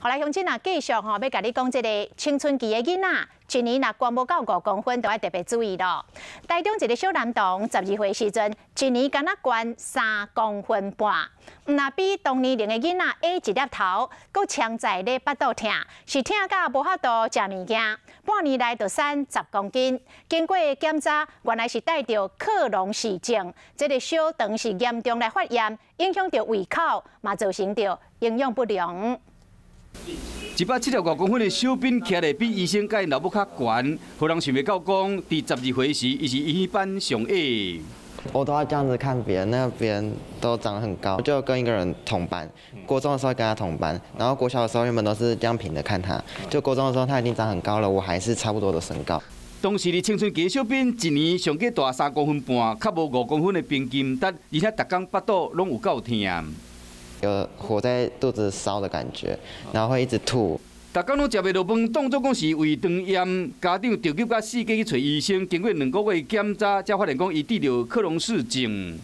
后来乡亲啊，继续要甲你讲这个青春期的囡仔，一年若关无到5公分，就要特别注意咯。台中一个小男童12岁时阵，一年敢若关3公分半，毋若比同年龄的囡仔矮一粒头，佮强在咧腹肚痛，是痛到无法度食物件，半年来就瘦10公斤。经过检查，原来是带着克隆氏症，这个小肠是严重来发炎，影响到胃口，嘛造成着营养不良。 175公分的小斌徛咧比医生甲因老母较悬，互人想袂到讲，伫12岁时，伊是医班上矮。我都要这样子看别人，那别人都长得很高，就跟一个人同班。国中的时候跟他同班，然后国小的时候原本都是这样平的看他，就国中的时候他已经长很高了，我还是差不多的身高。当时的青春期的小斌一年上计大3公分半，较无5公分的平均值，而且逐工腹肚拢有够痛。 有火在肚子烧的感觉，然后会一直吐。逐工拢食袂落饭，当作讲是胃肠炎，家长着急到4界去找医生，经过2个月检查，才发现讲伊得着克隆氏症。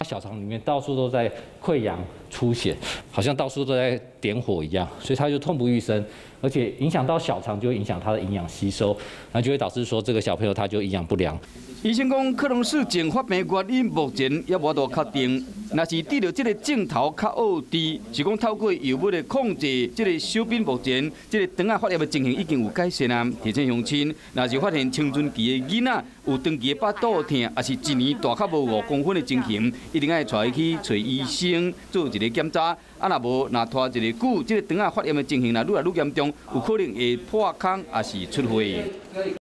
小肠里面到处都在溃疡出血，好像到处都在点火一样，所以他就痛不欲生，而且影响到小肠，就会影响他的营养吸收，那就会导致说这个小朋友他就营养不良。医生讲，克隆氏症发病原因目前也无多确定。若是得到这个镜头较恶治，是讲透过药物的控制，这个小斌目前这个肠仔发炎的情形已经有改善啊。提醒乡亲，若是发现青春期的囡仔有长期的腹肚痛，也是一年大较无5公分的情形，一定要带伊去找医生做一个检查。啊，若无，若拖一个久，这个肠仔发炎的情形若愈来愈严重，有可能会破空，也是出血。